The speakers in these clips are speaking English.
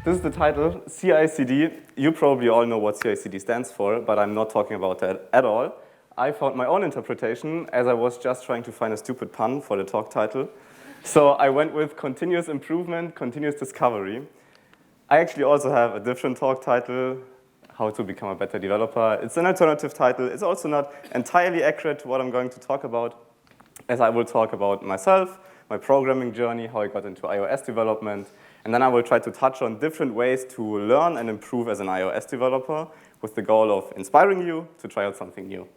this is the title, CI/CD. You probably all know what CI/CD stands for, but I'm not talking about that at all. I found my own interpretation as I was just trying to find a stupid pun for the talk title. So I went with continuous improvement, continuous discovery. I actually also have a different talk title, how to become a better developer. It's an alternative title. It's also not entirely accurate to what I'm going to talk about, as I will talk about myself, my programming journey, how I got into iOS development, and then I will try to touch on different ways to learn and improve as an iOS developer with the goal of inspiring you to try out something new.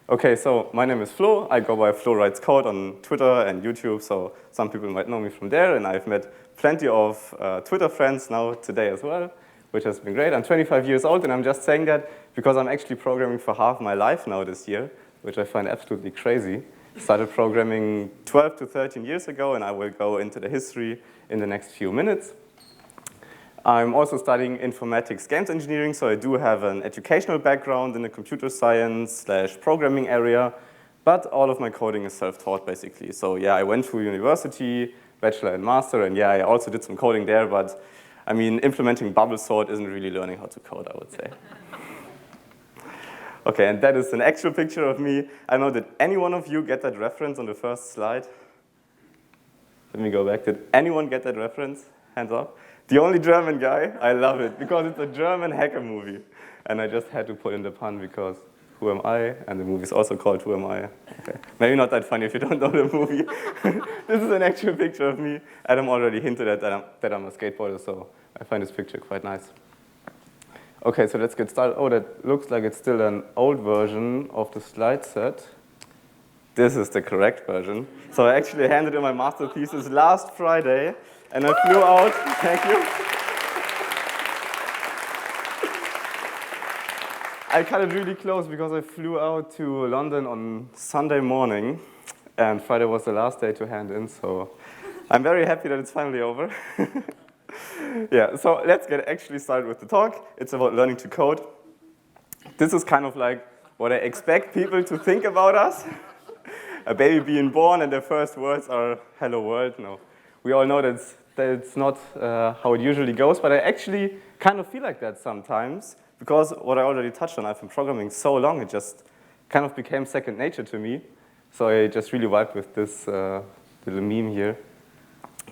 Okay, so my name is Flo. I go by Flo Writes Code on Twitter and YouTube, so some people might know me from there, and I've met plenty of Twitter friends now today as well, which has been great. I'm 25 years old, and I'm just saying that because I'm actually programming for half my life now this year, which I find absolutely crazy. Started programming 12 to 13 years ago, and I will go into the history in the next few minutes. I'm also studying informatics games engineering, so I do have an educational background in the computer science / programming area, but all of my coding is self-taught, basically. So yeah, I went to university, bachelor and master, and yeah, I also did some coding there, but I mean, implementing bubble sort isn't really learning how to code, I would say. Okay, and that is an actual picture of me. I know, did any one of you get that reference on the first slide? Let me go back. Did anyone get that reference? Hands up. The only German guy, I love it, because it's a German hacker movie. And I just had to put in the pun because who am I? And the movie is also called Who Am I? Okay. Maybe not that funny if you don't know the movie. This is an actual picture of me. Adam already hinted at that I'm a skateboarder, so I find this picture quite nice. Okay, so let's get started. Oh, that looks like it's still an old version of the slide set. This is the correct version. So I actually handed in my master thesis last Friday, and I flew out. Thank you. I cut it really close because I flew out to London on Sunday morning, and Friday was the last day to hand in, so I'm very happy that it's finally over. Yeah, so let's get actually started with the talk. It's about learning to code. This is kind of like what I expect people to think about us. A baby being born and their first words are, hello world. No, we all know that it's not how it usually goes, but I actually kind of feel like that sometimes because what I already touched on, I've been programming so long, it just kind of became second nature to me. So I just really vibed with this little meme here.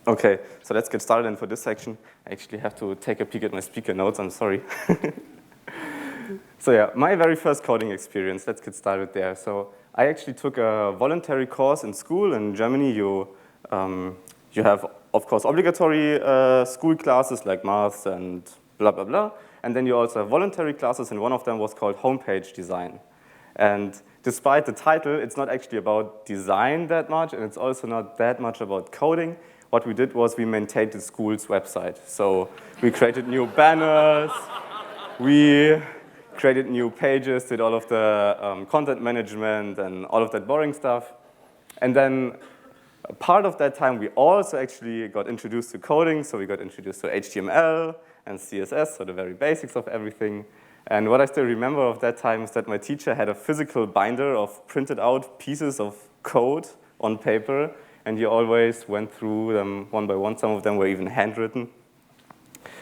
Okay, so let's get started. And for this section, I actually have to take a peek at my speaker notes. I'm sorry. So yeah, my very first coding experience, let's get started there. So I actually took a voluntary course in school. In Germany, you have, of course, obligatory school classes like maths and blah, blah, blah. And then you also have voluntary classes, and one of them was called homepage design. And despite the title, it's not actually about design that much, and it's also not that much about coding. What we did was we maintained the school's website. So we created new banners, we created new pages, did all of the content management and all of that boring stuff. And then part of that time, we also actually got introduced to coding. So we got introduced to HTML and CSS, so the very basics of everything. And what I still remember of that time is that my teacher had a physical binder of printed out pieces of code on paper. And he always went through them one by one. Some of them were even handwritten.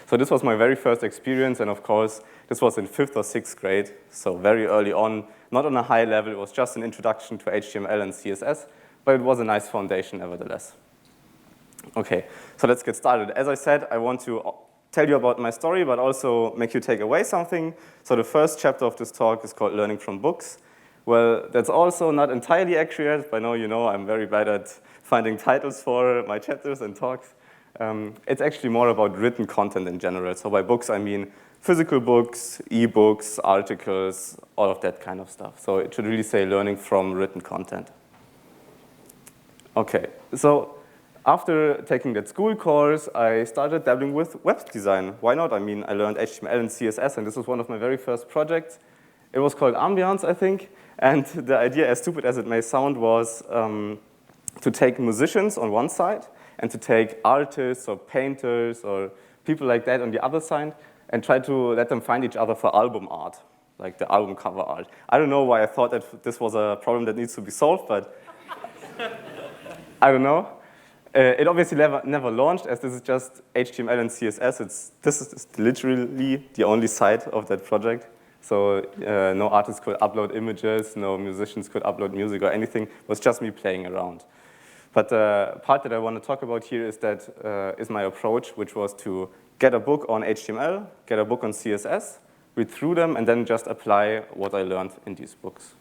So this was my very first experience, and of course, this was in 5th or 6th grade, so very early on, not on a high level. It was just an introduction to HTML and CSS, but it was a nice foundation nevertheless. Okay, so let's get started. As I said, I want to tell you about my story, but also make you take away something. So the first chapter of this talk is called Learning from Books. Well, that's also not entirely accurate. By now you know I'm very bad at finding titles for my chapters and talks. It's actually more about written content in general. So by books, I mean physical books, e-books, articles, all of that kind of stuff. So it should really say learning from written content. Okay, so after taking that school course, I started dabbling with web design. Why not? I mean, I learned HTML and CSS, and this was one of my very first projects. It was called Ambiance, I think. And the idea, as stupid as it may sound, was to take musicians on one side and to take artists or painters or people like that on the other side and try to let them find each other for album art, like the album cover art. I don't know why I thought that this was a problem that needs to be solved, but I don't know. It obviously never launched, as this is just HTML and CSS. This is literally the only side of that project. So no artists could upload images, no musicians could upload music or anything. It was just me playing around. But the part that I want to talk about here is my approach, which was to get a book on HTML, get a book on CSS, read through them, and then just apply what I learned in these books.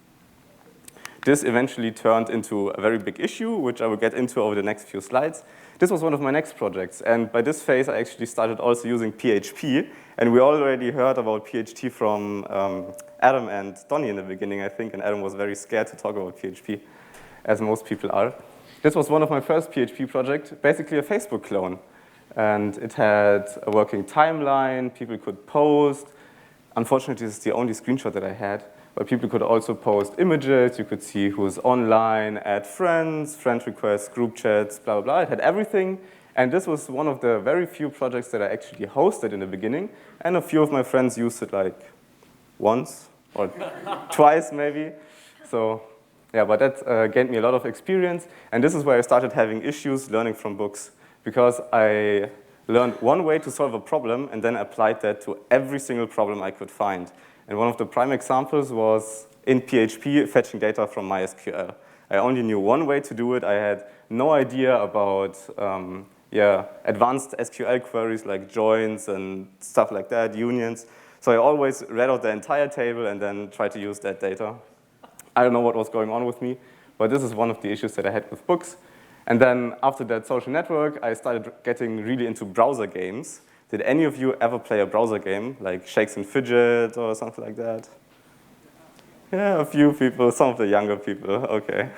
This eventually turned into a very big issue, which I will get into over the next few slides. This was one of my next projects, and by this phase, I actually started also using PHP, and we already heard about PHP from Adam and Donnie in the beginning, I think, and Adam was very scared to talk about PHP, as most people are. This was one of my first PHP projects, basically a Facebook clone, and it had a working timeline, people could post. Unfortunately, this is the only screenshot that I had. But people could also post images, you could see who's online, add friends, friend requests, group chats, blah, blah, blah. It had everything. And this was one of the very few projects that I actually hosted in the beginning. And a few of my friends used it like once or twice maybe. So yeah, but that gained me a lot of experience. And this is where I started having issues learning from books, because I learned one way to solve a problem and then applied that to every single problem I could find. And one of the prime examples was in PHP fetching data from MySQL. I only knew one way to do it. I had no idea about advanced SQL queries like joins and stuff like that, unions. So I always read out the entire table and then tried to use that data. I don't know what was going on with me, but this is one of the issues that I had with books. And then after that social network, I started getting really into browser games. Did any of you ever play a browser game, like Shakes and Fidget or something like that? Yeah, a few people, some of the younger people, okay.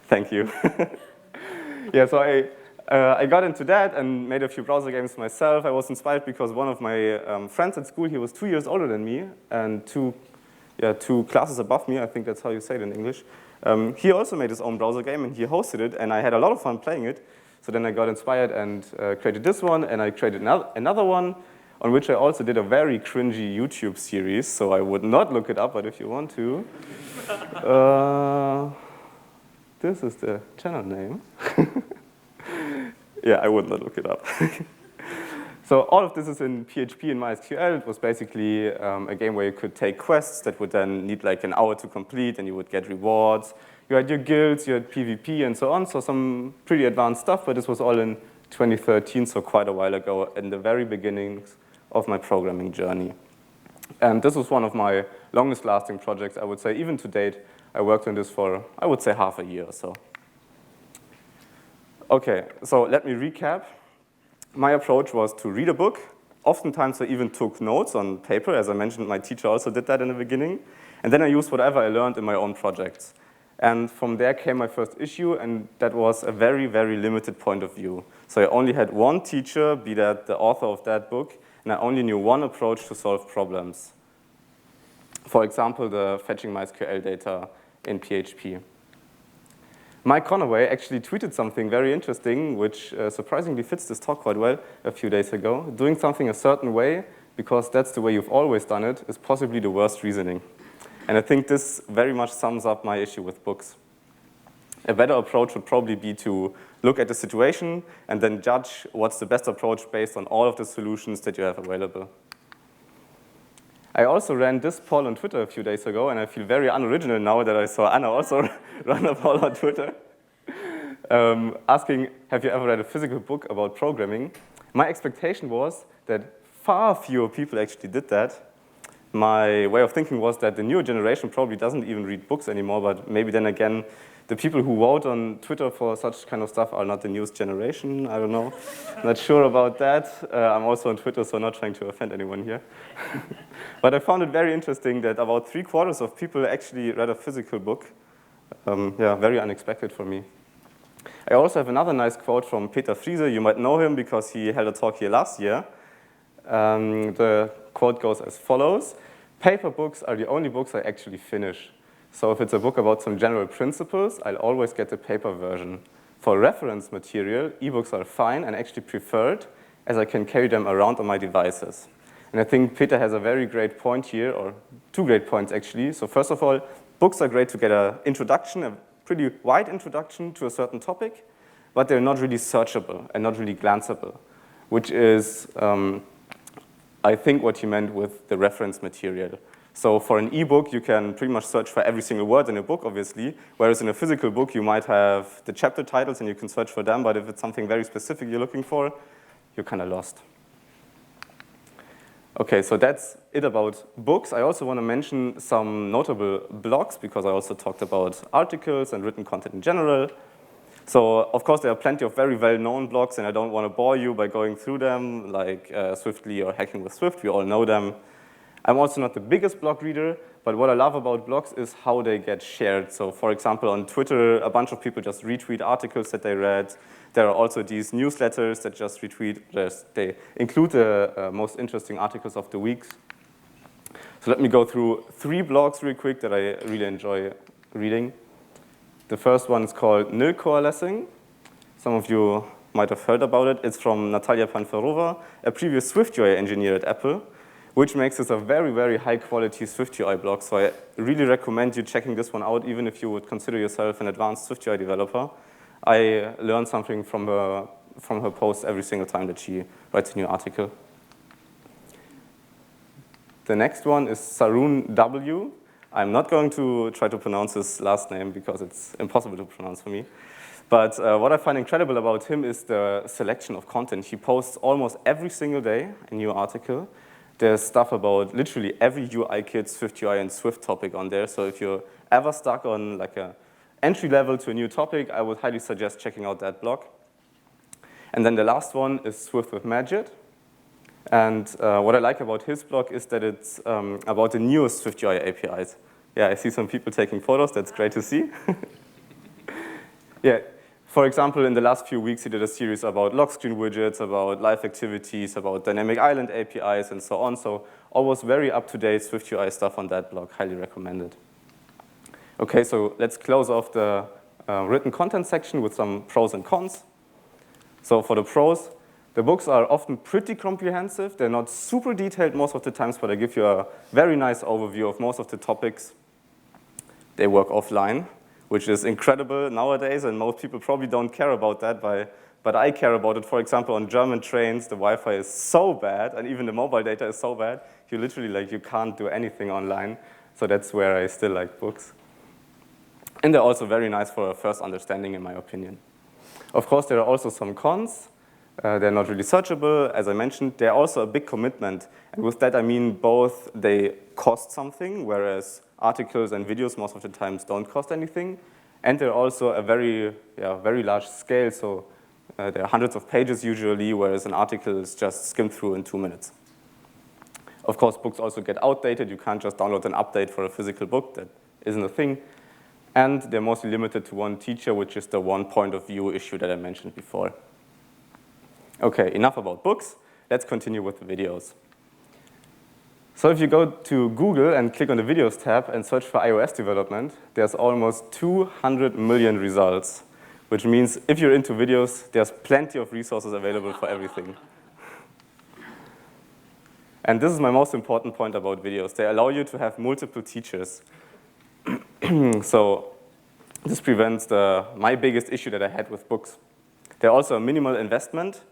Thank you. Yeah, so I got into that and made a few browser games myself. I was inspired because one of my friends at school, he was 2 years older than me and two classes above me, I think that's how you say it in English. He also made his own browser game and he hosted it, and I had a lot of fun playing it. So then I got inspired and created this one, and I created another one on which I also did a very cringy YouTube series, so I would not look it up, but if you want to. This is the channel name. Yeah, I would not look it up. So all of this is in PHP and MySQL. It was basically a game where you could take quests that would then need like an hour to complete, and you would get rewards. You had your guilds, you had PvP, and so on, so some pretty advanced stuff, but this was all in 2013, so quite a while ago, in the very beginnings of my programming journey. And this was one of my longest-lasting projects, I would say. Even to date, I worked on this for, I would say, half a year or so. Okay, so let me recap. My approach was to read a book. Oftentimes, I even took notes on paper. As I mentioned, my teacher also did that in the beginning. And then I used whatever I learned in my own projects. And from there came my first issue, and that was a very, very limited point of view. So I only had one teacher, be that the author of that book, and I only knew one approach to solve problems. For example, the fetching MySQL data in PHP. Mike Conaway actually tweeted something very interesting, which surprisingly fits this talk quite well a few days ago. Doing something a certain way, because that's the way you've always done it, is possibly the worst reasoning. And I think this very much sums up my issue with books. A better approach would probably be to look at the situation and then judge what's the best approach based on all of the solutions that you have available. I also ran this poll on Twitter a few days ago, and I feel very unoriginal now that I saw Anna also run a poll on Twitter, asking, have you ever read a physical book about programming? My expectation was that far fewer people actually did that. My way of thinking was that the newer generation probably doesn't even read books anymore, but maybe then again, the people who vote on Twitter for such kind of stuff are not the newest generation. I don't know. Not sure about that. I'm also on Twitter, so not trying to offend anyone here. But I found it very interesting that about 3/4 of people actually read a physical book. Yeah, very unexpected for me. I also have another nice quote from Peter Friese. You might know him because he held a talk here last year. The quote goes as follows: paper books are the only books I actually finish. So if it's a book about some general principles, I'll always get the paper version. For reference material, ebooks are fine and actually preferred, as I can carry them around on my devices. And I think Peter has a very great point here, or two great points actually. So first of all, books are great to get an introduction, a pretty wide introduction to a certain topic. but they're not really searchable and not really glanceable, which is, I think, what he meant with the reference material. So for an ebook, you can pretty much search for every single word in a book, obviously, whereas in a physical book, you might have the chapter titles and you can search for them, but if it's something very specific you're looking for, you're kind of lost. Okay, so that's it about books. I also want to mention some notable blogs, because I also talked about articles and written content in general. So, of course, there are plenty of very well-known blogs, and I don't want to bore you by going through them, like Swiftly or Hacking with Swift. We all know them. I'm also not the biggest blog reader, but what I love about blogs is how they get shared. So, for example, on Twitter, a bunch of people just retweet articles that they read. There are also these newsletters that just retweet. They include the most interesting articles of the week. So let me go through 3 blogs real quick that I really enjoy reading. The first one is called Nil Coalescing. Some of you might have heard about it. It's from Natalia Panferova, a previous SwiftUI engineer at Apple, which makes this a very, very high-quality SwiftUI blog. So I really recommend you checking this one out, even if you would consider yourself an advanced SwiftUI developer. I learn something from her posts every single time that she writes a new article. The next one is Sarun W. I'm not going to try to pronounce his last name because it's impossible to pronounce for me. But what I find incredible about him is the selection of content. He posts almost every single day a new article. There's stuff about literally every UI kit, SwiftUI, and Swift topic on there. So if you're ever stuck on like a entry level to a new topic, I would highly suggest checking out that blog. And then the last one is Swift with Majid. And what I like about his blog is that it's about the newest SwiftUI APIs. Yeah, I see some people taking photos. That's great to see. Yeah, for example, in the last few weeks, he did a series about lock screen widgets, about live activities, about dynamic island APIs, and so on. So always very up-to-date SwiftUI stuff on that blog. Highly recommended. Okay, so let's close off the written content section with some pros and cons. So for the pros, the books are often pretty comprehensive. They're not super detailed most of the times, but they give you a very nice overview of most of the topics. They work offline, which is incredible nowadays, and most people probably don't care about that, but I care about it. For example, on German trains, the Wi-Fi is so bad, and even the mobile data is so bad, you literally, you can't do anything online. So that's where I still like books. And they're also very nice for a first understanding, in my opinion. Of course, there are also some cons. They're not really searchable, as I mentioned. They're also a big commitment. And with that, I mean both they cost something, whereas articles and videos most of the times don't cost anything. And they're also a very large scale. So there are hundreds of pages usually, whereas an article is just skimmed through in 2 minutes. Of course, books also get outdated. You can't just download an update for a physical book. That isn't a thing. And they're mostly limited to one teacher, which is the one point of view issue that I mentioned before. Okay, enough about books. Let's continue with the videos. So if you go to Google and click on the Videos tab and search for iOS development, there's almost 200 million results, which means if you're into videos, there's plenty of resources available for everything. And this is my most important point about videos. They allow you to have multiple teachers. So this prevents my biggest issue that I had with books. They're also a minimal investment,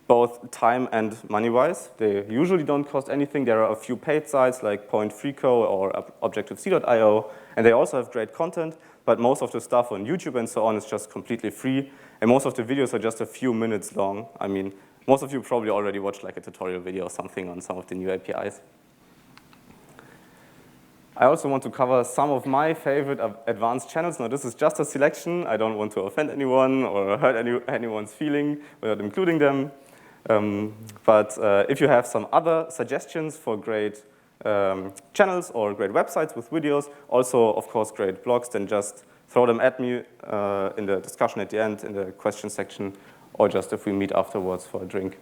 both time and money-wise. They usually don't cost anything. There are a few paid sites like Point3Co or Objective-C.io, and they also have great content, but most of the stuff on YouTube and so on is just completely free, and most of the videos are just a few minutes long. I mean, most of you probably already watched like a tutorial video or something on some of the new APIs. I also want to cover some of my favorite advanced channels. Now, this is just a selection. I don't want to offend anyone or hurt anyone's feeling without including them. But if you have some other suggestions for great channels or great websites with videos, also, of course, great blogs, then just throw them at me in the discussion at the end, in the question section, or just if we meet afterwards for a drink.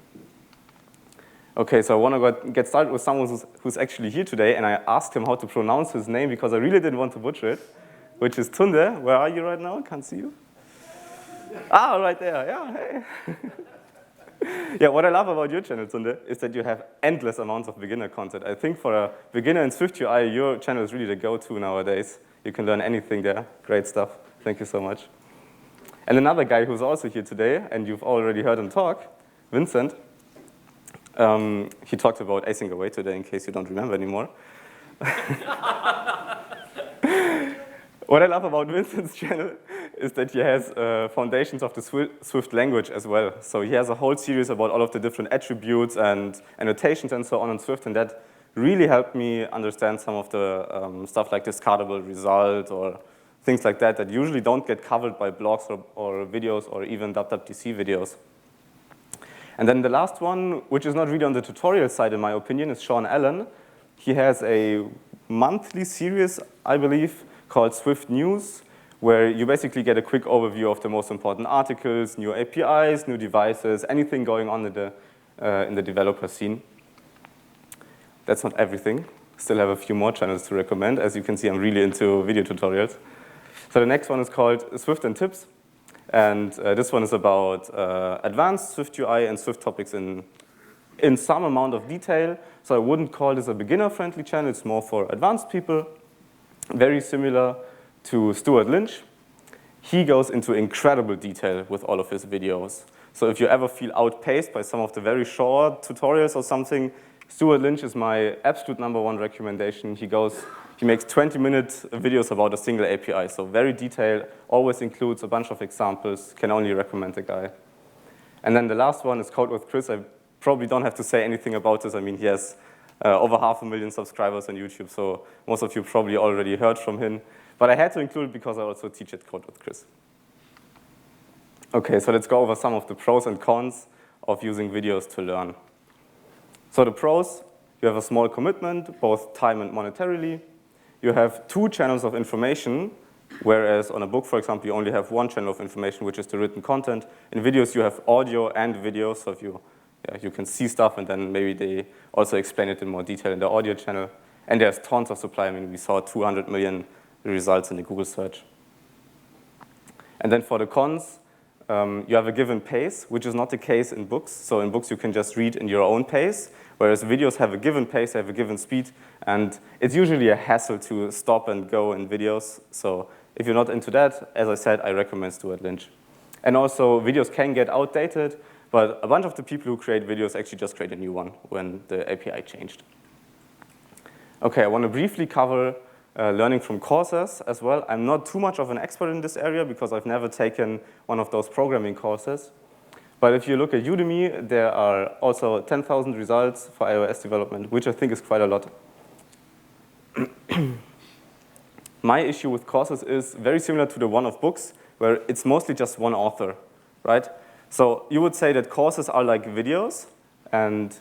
Okay, so I want to get started with someone who's actually here today, and I asked him how to pronounce his name because I really didn't want to butcher it, which is Tunde. Where are you right now? I can't see you. Ah, right there. Yeah, hey. Yeah, what I love about your channel, Tunde, is that you have endless amounts of beginner content. I think for a beginner in SwiftUI, your channel is really the go-to nowadays. You can learn anything there. Great stuff. Thank you so much. And another guy who's also here today, and you've already heard him talk, Vincent, he talked about async await today, in case you don't remember anymore. What I love about Vincent's channel is that he has foundations of the Swift language as well. So he has a whole series about all of the different attributes and annotations and so on in Swift, and that really helped me understand some of the stuff like discardable result or things like that that usually don't get covered by blogs or videos or even WWDC videos. And then the last one, which is not really on the tutorial side in my opinion, is Sean Allen. He has a monthly series, I believe, called Swift News, where you basically get a quick overview of the most important articles, new APIs, new devices, anything going on in the developer scene. That's not everything. Still have a few more channels to recommend. As you can see, I'm really into video tutorials. So the next one is called Swift and Tips. And this one is about advanced Swift UI and Swift topics in some amount of detail. So I wouldn't call this a beginner-friendly channel. It's more for advanced people. Very similar to Stuart Lynch. He goes into incredible detail with all of his videos. So if you ever feel outpaced by some of the very short tutorials or something, Stuart Lynch is my absolute #1 recommendation. He makes 20-minute videos about a single API, so very detailed, always includes a bunch of examples, can only recommend the guy. And then the last one is Code with Chris. I probably don't have to say anything about this. I mean, he has over 500,000 subscribers on YouTube, so most of you probably already heard from him. But I had to include it because I also teach at Code with Chris. Okay, so let's go over some of the pros and cons of using videos to learn. So the pros, you have a small commitment, both time and monetarily. You have 2 channels of information, whereas on a book, for example, you only have 1 channel of information, which is the written content. In videos, you have audio and video, so if you can see stuff, and then maybe they also explain it in more detail in the audio channel. And there's tons of supply. I mean, we saw 200 million results in the Google search. And then for the cons, you have a given pace, which is not the case in books. So in books, you can just read in your own pace, whereas videos have a given pace, they have a given speed, and it's usually a hassle to stop and go in videos. So if you're not into that, as I said, I recommend Stuart Lynch. And also, videos can get outdated, but a bunch of the people who create videos actually just create a new one when the API changed. Okay, I want to briefly cover learning from courses as well. I'm not too much of an expert in this area because I've never taken one of those programming courses. But if you look at Udemy, there are also 10,000 results for iOS development, which I think is quite a lot. My issue with courses is very similar to the one of books, where it's mostly just one author, right? So you would say that courses are like videos, and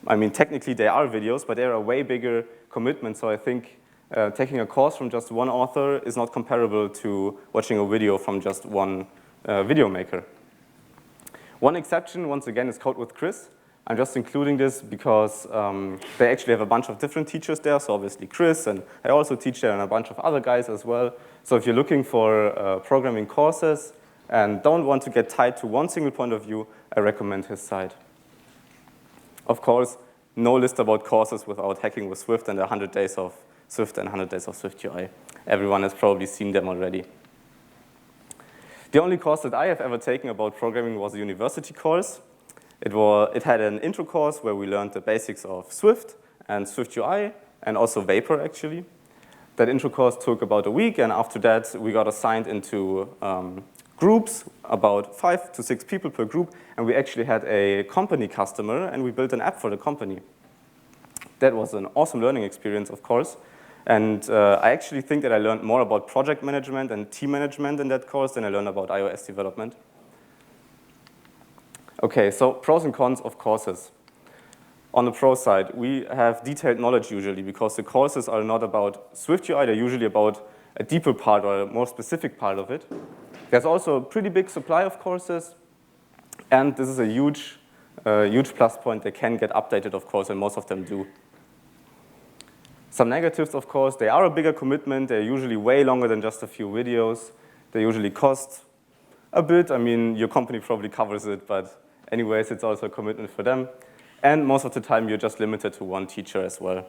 I mean, technically they are videos, but they're a way bigger commitment. So I think taking a course from just one author is not comparable to watching a video from just one video maker. One exception, once again, is Code with Chris. I'm just including this because they actually have a bunch of different teachers there. So obviously Chris, and I also teach there, and a bunch of other guys as well. So if you're looking for programming courses and don't want to get tied to one single point of view, I recommend his site. Of course, no list about courses without Hacking with Swift and 100 Days of Swift and 100 Days of Swift UI. Everyone has probably seen them already. The only course that I have ever taken about programming was a university course. It had an intro course where we learned the basics of Swift and Swift UI, and also Vapor, actually. That intro course took about a week, and after that, we got assigned into groups, about 5 to 6 people per group, and we actually had a company customer, and we built an app for the company. That was an awesome learning experience, of course. And I actually think that I learned more about project management and team management in that course than I learned about iOS development. Okay, so pros and cons of courses. On the pro side, we have detailed knowledge usually because the courses are not about Swift UI, they're usually about a deeper part or a more specific part of it. There's also a pretty big supply of courses, and this is a huge plus point. They can get updated, of course, and most of them do. Some negatives, of course, they are a bigger commitment. They're usually way longer than just a few videos. They usually cost a bit. I mean, your company probably covers it, but anyways, it's also a commitment for them. And most of the time, you're just limited to one teacher as well.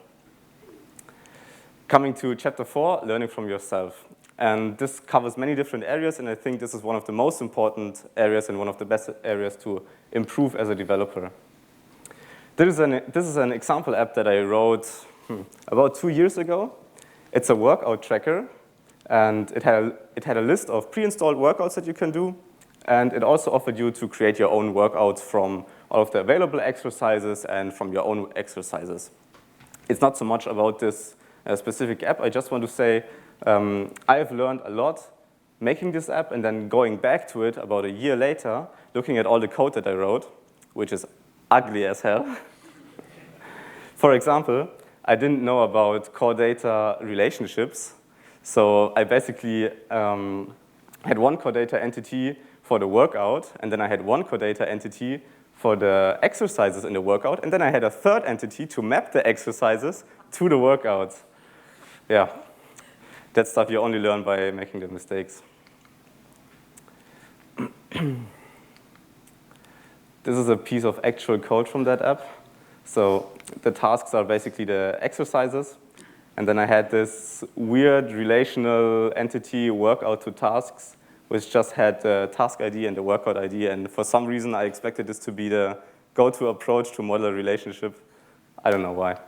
Coming to chapter 4, learning from yourself. And this covers many different areas, and I think this is one of the most important areas and one of the best areas to improve as a developer. This is an example app that I wrote about 2 years ago. It's a workout tracker, and it had a list of pre-installed workouts that you can do, and it also offered you to create your own workouts from all of the available exercises and from your own exercises. It's not so much about this specific app. I just want to say I have learned a lot making this app and then going back to it about a year later, looking at all the code that I wrote, which is ugly as hell. For example, I didn't know about core data relationships. So I basically had one core data entity for the workout, and then I had one core data entity for the exercises in the workout, and then I had a third entity to map the exercises to the workouts. Yeah, that's stuff you only learn by making the mistakes. This is a piece of actual code from that app. So the tasks are basically the exercises. And then I had this weird relational entity workout to tasks, which just had the task ID and the workout ID. And for some reason, I expected this to be the go-to approach to model a relationship. I don't know why.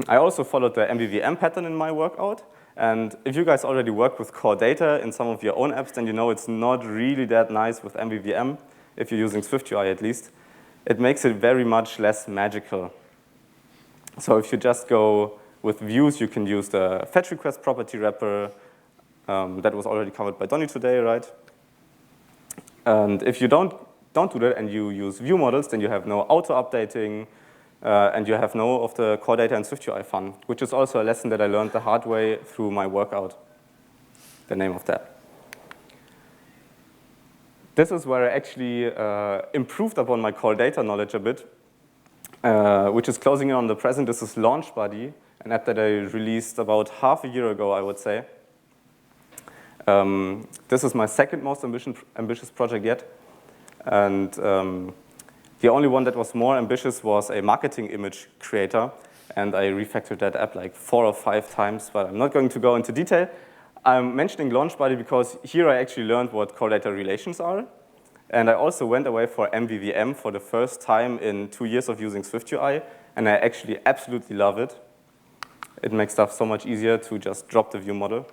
I also followed the MVVM pattern in my workout. And if you guys already work with core data in some of your own apps, then you know it's not really that nice with MVVM, if you're using SwiftUI at least. It makes it very much less magical. So if you just go with views, you can use the fetch request property wrapper. That was already covered by Donny today, right? And if you don't do that and you use view models, then you have no auto-updating, and you have no of the core data and SwiftUI fun, which is also a lesson that I learned the hard way through my workout, the name of that. This is where I actually improved upon my core data knowledge a bit, which is closing in on the present. This is Launch Buddy, an app that I released about half a year ago, I would say. This is my second most ambitious project yet. And the only one that was more ambitious was a marketing image creator. And I refactored that app like 4 or 5 times, but I'm not going to go into detail. I'm mentioning Launch Buddy because here I actually learned what core data relations are. And I also went away for MVVM for the first time in 2 years of using SwiftUI. And I actually absolutely love it. It makes stuff so much easier to just drop the view model,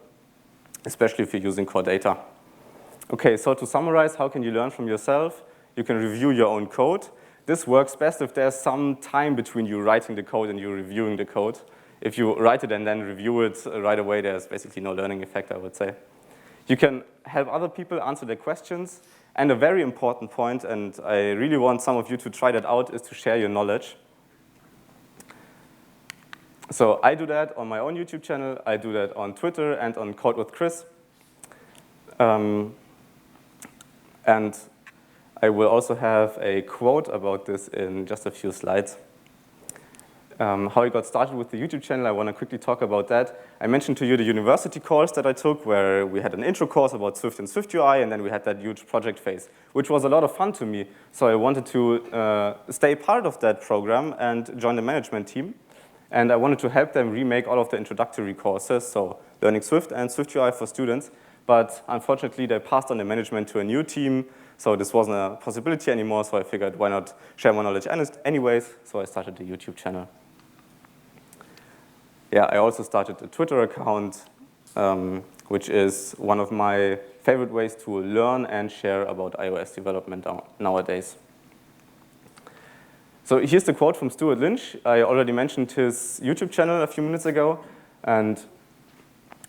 especially if you're using core data. Okay, so to summarize, how can you learn from yourself? You can review your own code. This works best if there's some time between you writing the code and you reviewing the code. If you write it and then review it right away, there's basically no learning effect, I would say. You can help other people answer their questions. And a very important point, and I really want some of you to try that out, is to share your knowledge. So I do that on my own YouTube channel. I do that on Twitter and on Code with Chris. And I will also have a quote about this in just a few slides. How I got started with the YouTube channel, I want to quickly talk about that. I mentioned to you the university course that I took, where we had an intro course about Swift and SwiftUI, and then we had that huge project phase, which was a lot of fun to me. So I wanted to stay part of that program and join the management team. And I wanted to help them remake all of the introductory courses, so learning Swift and SwiftUI for students. But unfortunately, they passed on the management to a new team, so this wasn't a possibility anymore, so I figured why not share my knowledge anyways, so I started the YouTube channel. Yeah, I also started a Twitter account, which is one of my favorite ways to learn and share about iOS development nowadays. So here's the quote from Stuart Lynch. I already mentioned his YouTube channel a few minutes ago, and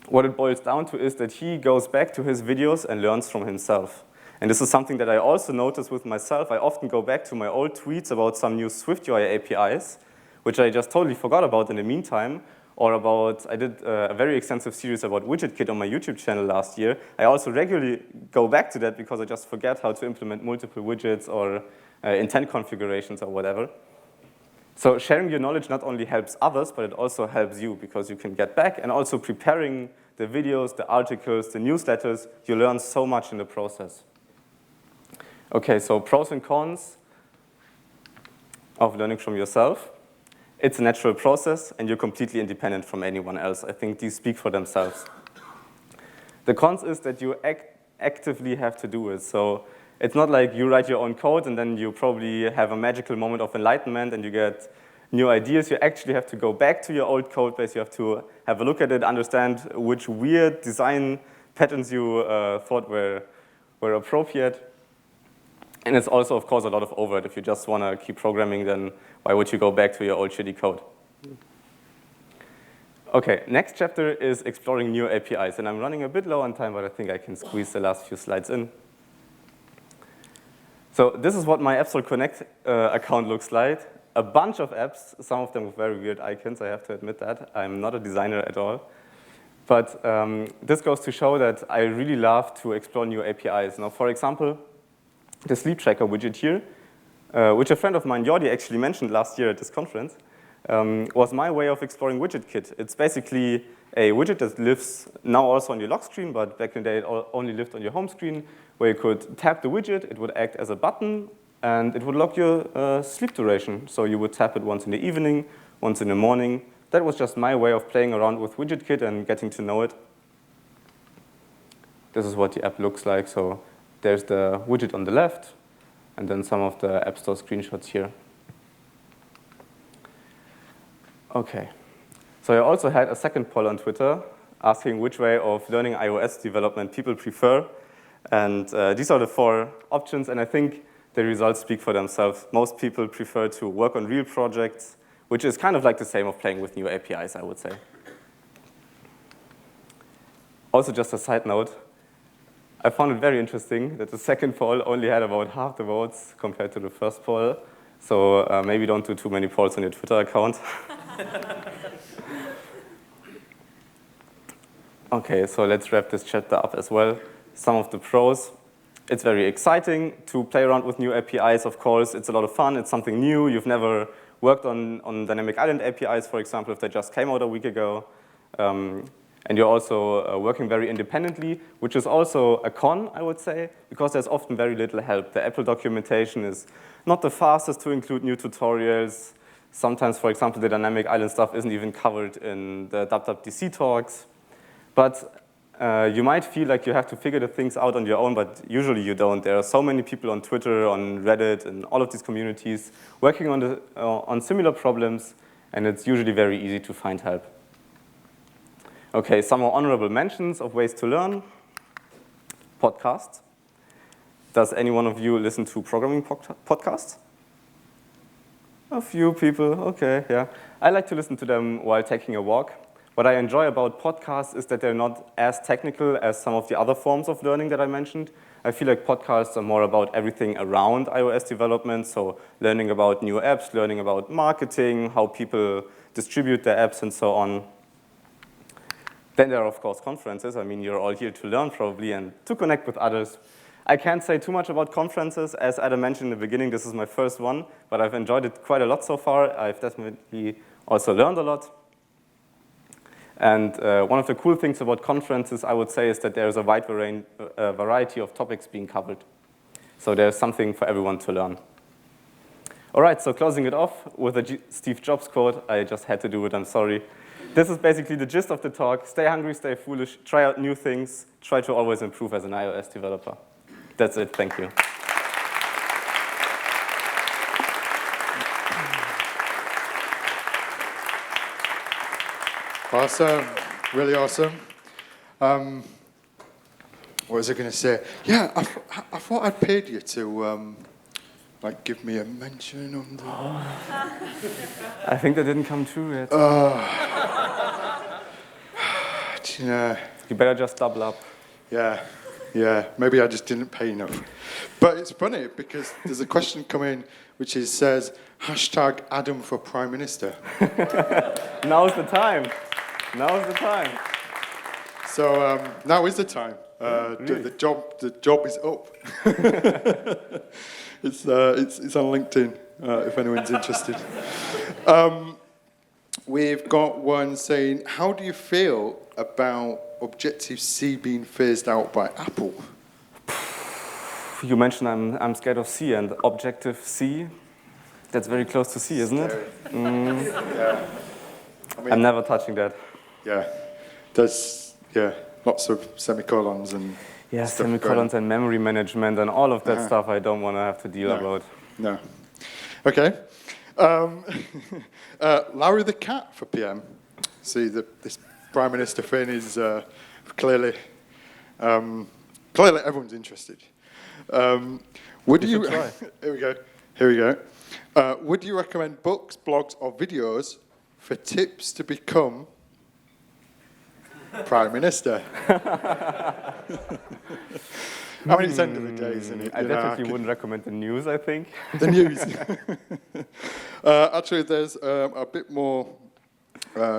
what it boils down to is that he goes back to his videos and learns from himself. And this is something that I also notice with myself. I often go back to my old tweets about some new SwiftUI APIs, which I just totally forgot about in the meantime, or about, I did a very extensive series about WidgetKit on my YouTube channel last year. I also regularly go back to that because I just forget how to implement multiple widgets or intent configurations or whatever. So sharing your knowledge not only helps others, but it also helps you because you can get back, and also preparing the videos, the articles, the newsletters, you learn so much in the process. Okay, so pros and cons of learning from yourself. it's a natural process, and you're completely independent from anyone else. I think these speak for themselves. The cons is that you actively have to do it. So it's not like you write your own code and then you probably have a magical moment of enlightenment and you get new ideas. You actually have to go back to your old code base. You have to have a look at it, understand which weird design patterns you thought were appropriate. And it's also, of course, a lot of overhead. If you just want to keep programming, then why would you go back to your old shitty code? OK, next chapter is exploring new APIs. And I'm running a bit low on time, but I think I can squeeze the last few slides in. So this is what my AppStore Connect account looks like. A bunch of apps, some of them with very weird icons, I have to admit that. I'm not a designer at all. But this goes to show that I really love to explore new APIs. Now, for example, the sleep tracker widget here, which a friend of mine, Jordi, actually mentioned last year at this conference, was my way of exploring WidgetKit. It's basically a widget that lives now also on your lock screen, but back in the day it only lived on your home screen, where you could tap the widget, it would act as a button, and it would log your sleep duration. So you would tap it once in the evening, once in the morning. That was just my way of playing around with WidgetKit and getting to know it. This is what the app looks like. So there's the widget on the left, and then some of the App Store screenshots here. OK. So I also had a second poll on Twitter asking which way of learning iOS development people prefer. And these are the 4 options. And I think the results speak for themselves. Most people prefer to work on real projects, which is kind of like the same of playing with new APIs, I would say. Also, just a side note, I found it very interesting that the second poll only had about half the votes compared to the first poll. So maybe don't do too many polls on your Twitter account. OK, so let's wrap this chapter up as well. Some of the pros. It's very exciting to play around with new APIs, of course. It's a lot of fun. It's something new. You've never worked on Dynamic Island APIs, for example, if they just came out a week ago. And you're also working very independently, which is also a con, I would say, because there's often very little help. The Apple documentation is not the fastest to include new tutorials. Sometimes, for example, the Dynamic Island stuff isn't even covered in the WWDC talks. But you might feel like you have to figure the things out on your own, but usually you don't. There are so many people on Twitter, on Reddit, and all of these communities working on similar problems, and it's usually very easy to find help. OK, some more honorable mentions of ways to learn. Podcasts. Does any one of you listen to programming podcasts? A few people, OK, yeah. I like to listen to them while taking a walk. What I enjoy about podcasts is that they're not as technical as some of the other forms of learning that I mentioned. I feel like podcasts are more about everything around iOS development, so learning about new apps, learning about marketing, how people distribute their apps, and so on. Then there are, of course, conferences. I mean, you're all here to learn, probably, and to connect with others. I can't say too much about conferences. As Adam mentioned in the beginning, this is my first one, but I've enjoyed it quite a lot so far. I've definitely also learned a lot. And one of the cool things about conferences, I would say, is that there's a wide variety of topics being covered. So there's something for everyone to learn. All right, so closing it off with a Steve Jobs quote. I just had to do it, I'm sorry. This is basically the gist of the talk. Stay hungry, stay foolish, try out new things, try to always improve as an iOS developer. That's it, thank you. Awesome, really awesome. What was I going to say? Yeah, I thought I'd paid you to like give me a mention on the... I think that didn't come true yet. You know, you better just double up. Yeah, maybe I just didn't pay enough. But it's funny because there's a question coming which says, #Adam for Prime Minister. Now's the time. Now's the time. So now is the time. Really? The job is up. It's on LinkedIn if anyone's interested. We've got one saying, how do you feel about Objective-C being phased out by Apple? You mentioned I'm scared of C, and Objective-C, That's very close to C, isn't it? Yeah. I mean, I'm never touching that. yeah. There's lots of semicolons and Yeah, stuff semicolons and memory management and all of that Uh-huh. stuff I don't want to have to deal No. about. No. Okay. Larry the Cat for PM. See, this Prime Minister thing is clearly everyone's interested. Would you? should try. Here we go. Would you recommend books, blogs, or videos for tips to become Prime Minister? I mean, it's end of the day, isn't it? I You know, definitely wouldn't recommend the news, I think. the news. Actually, there's a bit more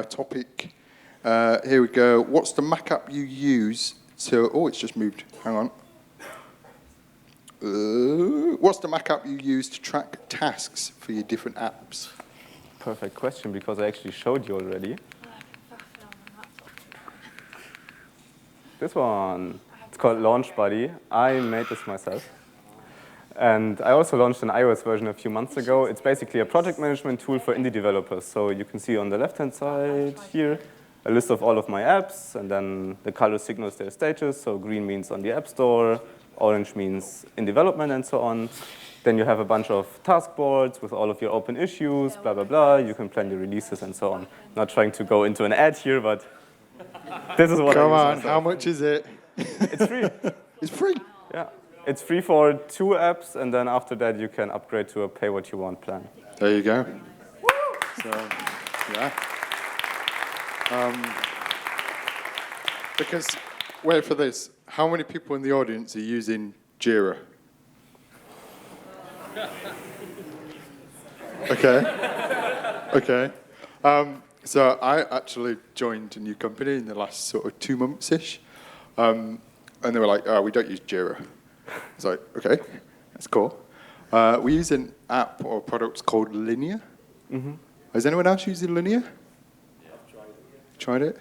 topic. Here we go. What's the Mac app you use to... Oh, it's just moved. Hang on. What's the Mac app you use to track tasks for your different apps? Perfect question, because I actually showed you already. This one. It's called Launch Buddy. I made this myself. And I also launched an iOS version a few months ago. It's basically a project management tool for indie developers. So you can see on the left-hand side here a list of all of my apps, and then the color signals their status. So green means on the App Store, orange means in development, and so on. Then you have a bunch of task boards with all of your open issues, blah, blah, blah. You can plan your releases and so on. Not trying to go into an ad here, but this is what I use Come on, myself. how much is it? It's free. It's free. Yeah. It's free for 2 apps, and then after that you can upgrade to a pay-what-you-want plan. There you go. So, yeah. Because, wait for this. How many people in the audience are using Jira? Okay. So I actually joined a new company in the last sort of 2 months-ish. And they were like, oh, we don't use Jira. I was like, okay, that's cool. We use an app or product called Linear. Mm-hmm. Has anyone else used Linear? Yeah, I've tried it. Tried it?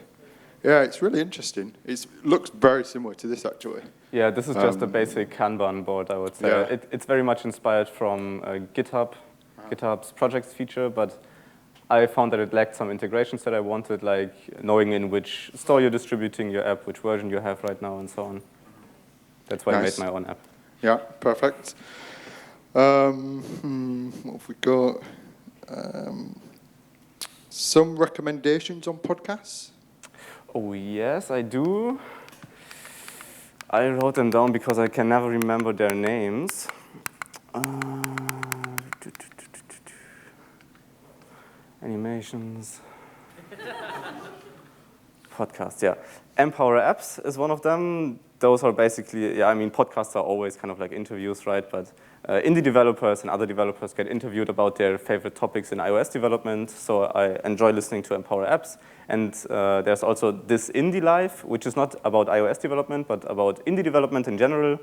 Yeah, it's really interesting. It looks very similar to this, actually. Yeah, this is just a basic Kanban board, I would say. Yeah. It's very much inspired from GitHub's projects feature, but I found that it lacked some integrations that I wanted, like knowing in which store you're distributing your app, which version you have right now, and so on. That's why Nice. I made my own app. Yeah, perfect. What have we got? Some recommendations on podcasts? Oh, yes, I do. I wrote them down because I can never remember their names. Animations. Podcasts, yeah. Empower Apps is one of them. Those are basically, yeah, I mean, podcasts are always kind of like interviews, right? But indie developers and other developers get interviewed about their favorite topics in iOS development. So I enjoy listening to Empower Apps. And there's also This Indie Life, which is not about iOS development, but about indie development in general.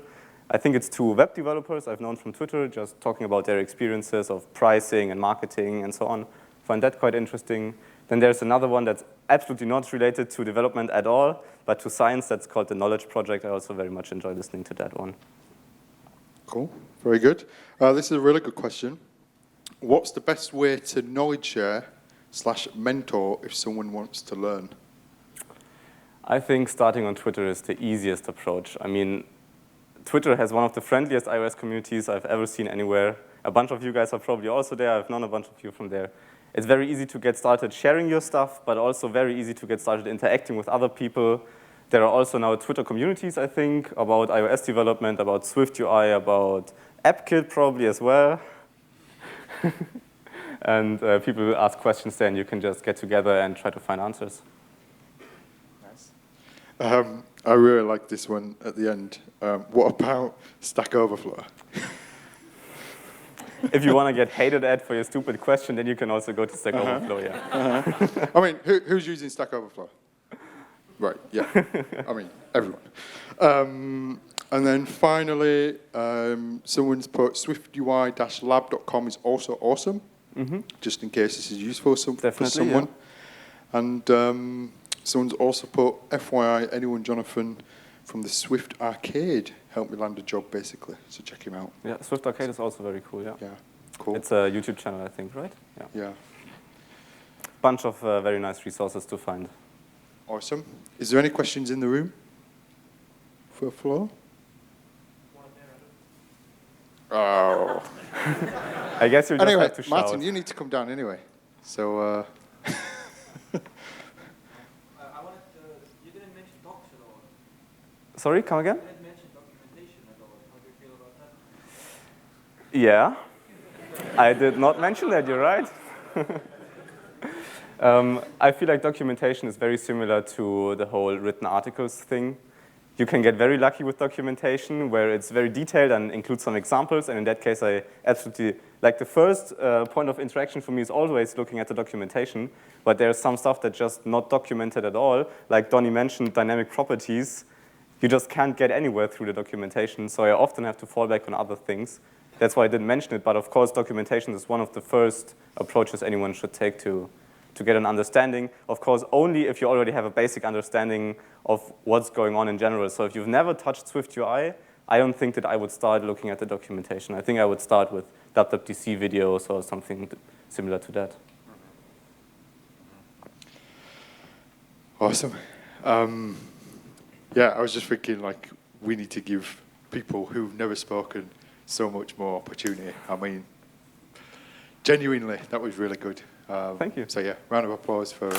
I think it's 2 web developers I've known from Twitter, just talking about their experiences of pricing and marketing and so on. Find that quite interesting. Then there's another one that's absolutely not related to development at all, but to science. That's called The Knowledge Project. I also very much enjoy listening to that one. Cool, very good. This is a really good question. What's the best way to knowledge share / mentor if someone wants to learn? I think starting on Twitter is the easiest approach. I mean, Twitter has one of the friendliest iOS communities I've ever seen anywhere. A bunch of you guys are probably also there. I've known a bunch of you from there. It's very easy to get started sharing your stuff, but also very easy to get started interacting with other people. There are also now Twitter communities, I think, about iOS development, about Swift UI, about AppKit probably as well. And people ask questions there, and you can just get together and try to find answers. Nice. I really like this one at the end. What about Stack Overflow? If you want to get hated at for your stupid question, then you can also go to Stack Overflow, yeah. I mean, who's using Stack Overflow? Right, yeah. I mean, everyone. And then finally, someone's put swiftui-lab.com is also awesome, just in case this is useful for someone. Yeah. And someone's also put, FYI, anyone Jonathan from the Swift Arcade helped me land a job, basically. So check him out. Yeah, Swift Arcade is also very cool, yeah. Yeah. Cool. It's a YouTube channel, I think, right? Yeah. Yeah. Bunch of very nice resources to find. Awesome. Is there any questions in the room for Flo? Oh. I guess you just Anyway, have to shout. Martin, you need to come down anyway. So, I wanted to, you didn't mention docs at all. Sorry, come again? You didn't mention documentation at all. How do you feel about that? Yeah. I did not mention that, you're right. I feel like documentation is very similar to the whole written articles thing. You can get very lucky with documentation where it's very detailed and includes some examples, and in that case I absolutely, like the first point of interaction for me is always looking at the documentation, but there's some stuff that's just not documented at all. Like Donnie mentioned, dynamic properties, you just can't get anywhere through the documentation, so I often have to fall back on other things. That's why I didn't mention it, but of course documentation is one of the first approaches anyone should take to get an understanding. Of course, only if you already have a basic understanding of what's going on in general. So if you've never touched SwiftUI, I don't think that I would start looking at the documentation. I think I would start with WWDC videos or something similar to that. awesome. Yeah, I was just thinking, like, we need to give people who've never spoken so much more opportunity. I mean, genuinely, that was really good. Thank you. So yeah, round of applause for.